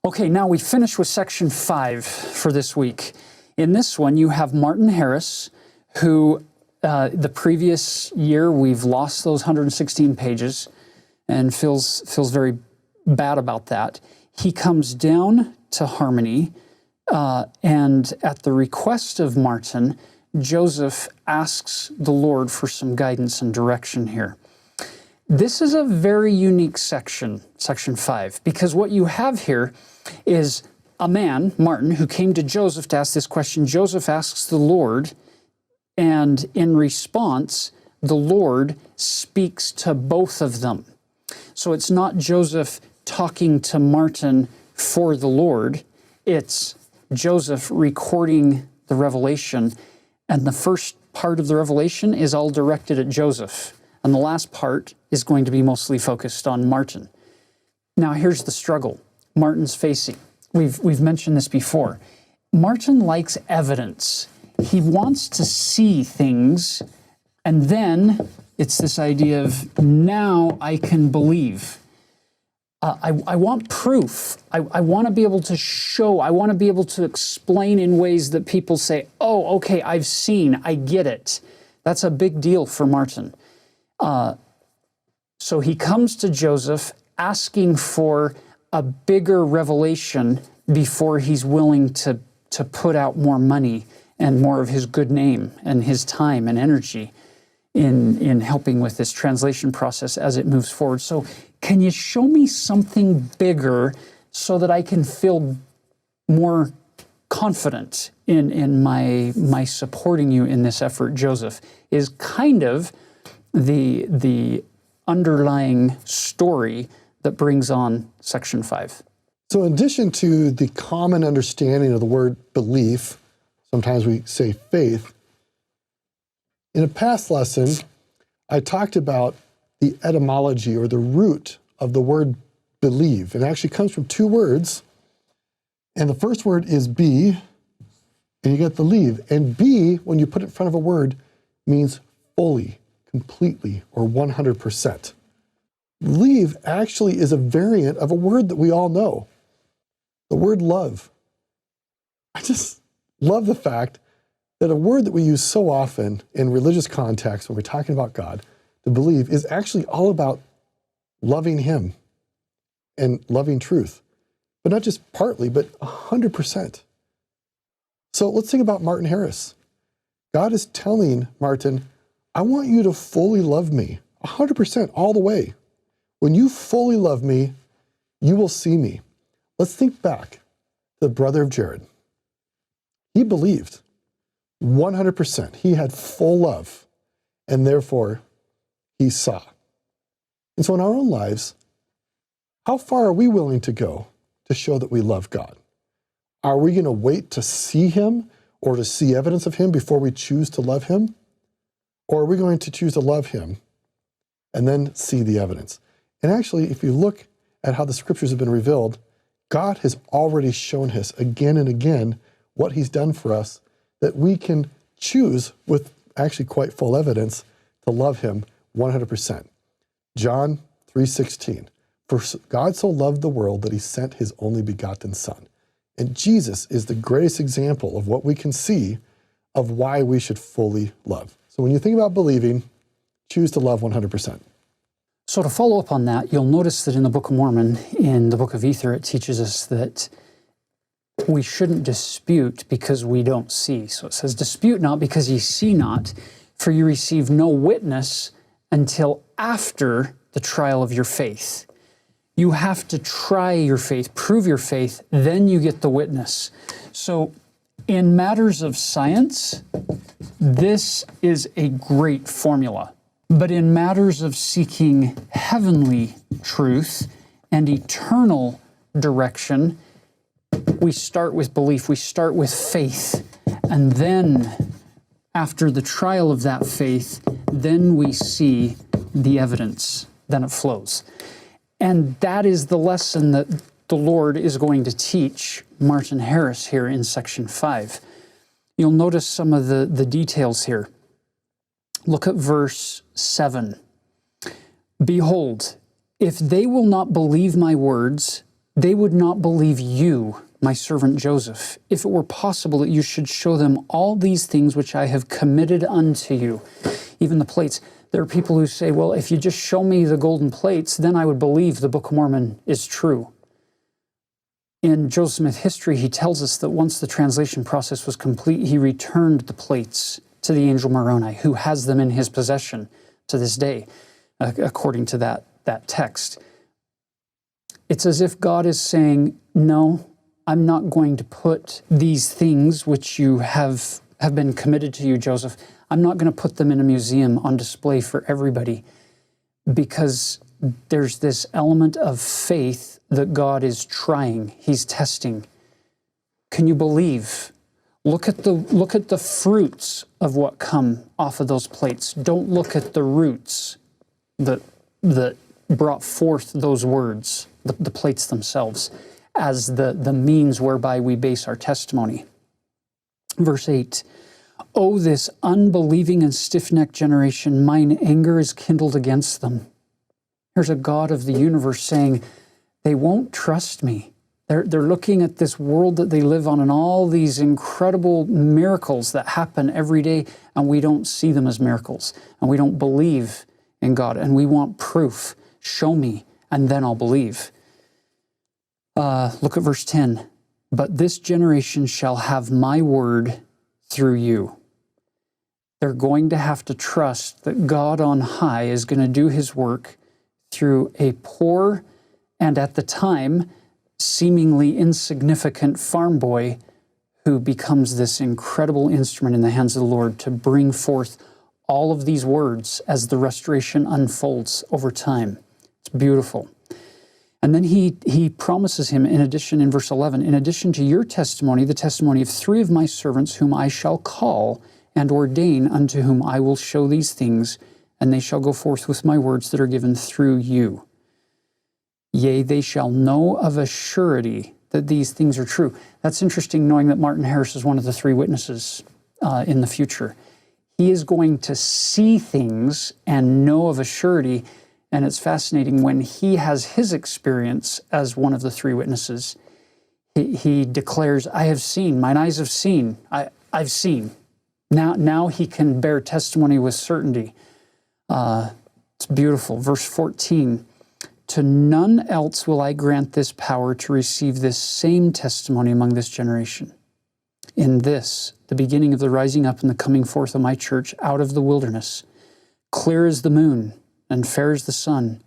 Okay, now we finish with section 5 for this week. In this one, you have Martin Harris, who the previous year we've lost those 116 pages and feels very bad about that. He comes down to Harmony, and at the request of Martin, Joseph asks the Lord for some guidance and direction here. This is a very unique section, section 5, because what you have here is a man, Martin, who came to Joseph to ask this question. Joseph asks the Lord, and in response, the Lord speaks to both of them. So it's not Joseph talking to Martin for the Lord, it's Joseph recording the revelation, and the first part of the revelation is all directed at Joseph, and the last part is going to be mostly focused on Martin. Now here's the struggle Martin's facing. We've mentioned this before. Martin likes evidence. He wants to see things, and then it's this idea of, now I can believe. I want proof. I want to be able to show. I want to be able to explain in ways that people say, oh, okay, I've seen, I get it. That's a big deal for Martin. So he comes to Joseph asking for a bigger revelation before he's willing to put out more money and more of his good name and his time and energy in helping with this translation process as it moves forward. So can you show me something bigger so that I can feel more confident in my supporting you in this effort, Joseph, is kind of the underlying story that brings on section 5. So in addition to the common understanding of the word belief, sometimes we say faith, in a past lesson, I talked about the etymology or the root of the word believe. It actually comes from two words, and the first word is be, and you get the leave. And be, when you put it in front of a word, means fully, completely, or 100%. Leave actually is a variant of a word that we all know, the word love. I just love the fact that a word that we use so often in religious context when we're talking about God, to believe, is actually all about loving Him and loving truth. But not just partly, but 100%. So let's think about Martin Harris. God is telling Martin, I want you to fully love me, 100%, all the way. When you fully love me, you will see me. Let's think back to the brother of Jared. He believed 100%. He had full love, and therefore he saw. And so in our own lives, how far are we willing to go to show that we love God? Are we going to wait to see Him or to see evidence of Him before we choose to love Him? Or are we going to choose to love Him and then see the evidence? And actually, if you look at how the scriptures have been revealed, God has already shown us again and again what He's done for us, that we can choose with actually quite full evidence to love Him 100%. John 3:16, for God so loved the world that He sent His only begotten Son. And Jesus is the greatest example of what we can see of why we should fully love. So when you think about believing, choose to love 100%. So to follow up on that, you'll notice that in the Book of Mormon, in the Book of Ether, it teaches us that we shouldn't dispute because we don't see. So it says, dispute not because ye see not, for you receive no witness until after the trial of your faith. You have to try your faith, prove your faith, then you get the witness. So in matters of science, this is a great formula. But in matters of seeking heavenly truth and eternal direction, we start with belief, we start with faith, and then after the trial of that faith, then we see the evidence, then it flows. And that is the lesson that the Lord is going to teach Martin Harris here in section 5. You'll notice some of the details here. Look at verse 7. Behold, if they will not believe my words, they would not believe you, my servant Joseph, if it were possible that you should show them all these things which I have committed unto you. Even the plates. There are people who say, well, if you just show me the golden plates, then I would believe the Book of Mormon is true. In Joseph Smith history, he tells us that once the translation process was complete, he returned the plates to the angel Moroni, who has them in his possession to this day, according to that text. It's as if God is saying, no, I'm not going to put these things which you have been committed to you, Joseph, I'm not going to put them in a museum on display for everybody, because there's this element of faith that God is trying, He's testing. Can you believe? Look at the fruits of what come off of those plates. Don't look at the roots that brought forth those words, the plates themselves, as the means whereby we base our testimony. Verse 8, O this unbelieving and stiff-necked generation, mine anger is kindled against them. Here's a God of the universe saying, they won't trust me. They're looking at this world that they live on and all these incredible miracles that happen every day, and we don't see them as miracles, and we don't believe in God, and we want proof. Show me, and then I'll believe. Look at verse 10. But this generation shall have my word through you. They're going to have to trust that God on high is going to do His work through a poor and at the time seemingly insignificant farm boy who becomes this incredible instrument in the hands of the Lord to bring forth all of these words as the restoration unfolds over time. It's beautiful. And then he promises him, in addition, in verse 11, in addition to your testimony, the testimony of 3 of my servants whom I shall call and ordain, unto whom I will show these things, and they shall go forth with my words that are given through you. Yea, they shall know of a surety that these things are true. That's interesting, knowing that Martin Harris is one of the 3 witnesses in the future. He is going to see things and know of a surety, and it's fascinating when he has his experience as one of the 3 witnesses. He declares, I have seen, mine eyes have seen, I've seen. Now he can bear testimony with certainty. It's beautiful. Verse 14, to none else will I grant this power to receive this same testimony among this generation. In this, the beginning of the rising up and the coming forth of my church out of the wilderness, clear as the moon and fair as the sun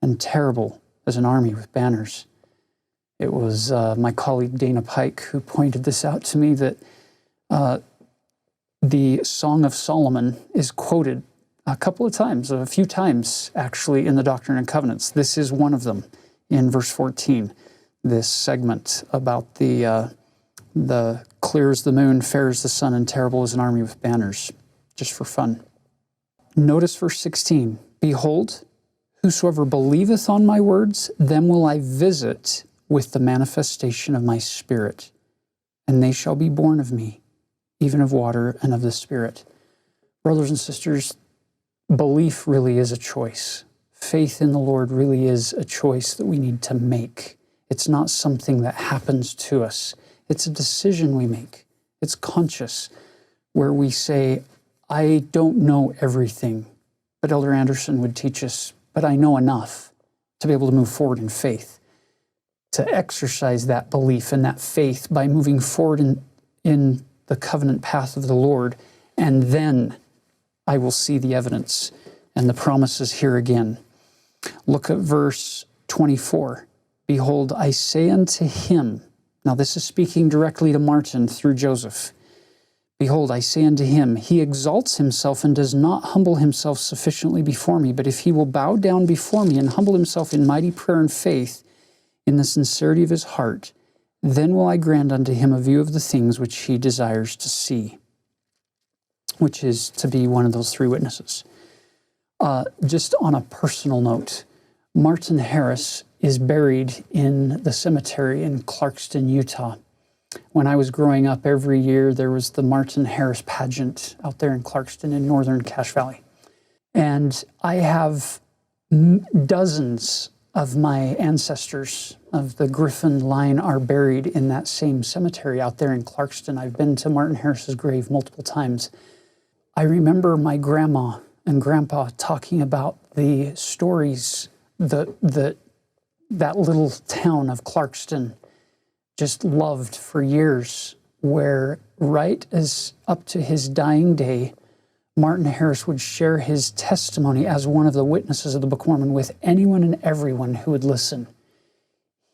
and terrible as an army with banners. It was my colleague Dana Pike who pointed this out to me, that the Song of Solomon is quoted a few times actually in the Doctrine and Covenants. This is one of them in verse 14, this segment about the clear as the moon, fair as the sun, and terrible as an army with banners, just for fun. Notice verse 16, behold, whosoever believeth on my words, them will I visit with the manifestation of my Spirit, and they shall be born of me, even of water and of the Spirit. Brothers and sisters, belief really is a choice. Faith in the Lord really is a choice that we need to make. It's not something that happens to us. It's a decision we make. It's conscious, where we say, I don't know everything, but Elder Anderson would teach us, but I know enough to be able to move forward in faith, to exercise that belief and that faith by moving forward in the covenant path of the Lord, and then I will see the evidence and the promises here again. Look at verse 24. Behold, I say unto him, now this is speaking directly to Martin through Joseph. Behold, I say unto him, he exalts himself and does not humble himself sufficiently before me, but if he will bow down before me and humble himself in mighty prayer and faith, in the sincerity of his heart, then will I grant unto him a view of the things which he desires to see, which is to be one of those 3 witnesses. Just on a personal note, Martin Harris is buried in the cemetery in Clarkston, Utah. When I was growing up, every year there was the Martin Harris pageant out there in Clarkston in northern Cache Valley. And I have dozens of my ancestors, of the Griffin line are buried in that same cemetery out there in Clarkston. I've been to Martin Harris's grave multiple times. I remember my grandma and grandpa talking about the stories that little town of Clarkston just loved for years, where right as up to his dying day, Martin Harris would share his testimony as one of the witnesses of the Book of Mormon with anyone and everyone who would listen.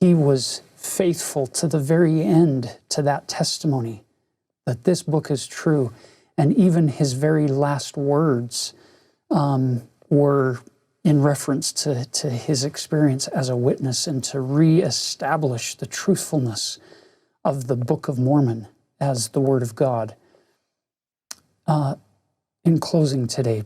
He was faithful to the very end to that testimony, that this book is true. And even his very last words were in reference to his experience as a witness and to reestablish the truthfulness of the Book of Mormon as the Word of God. In closing today,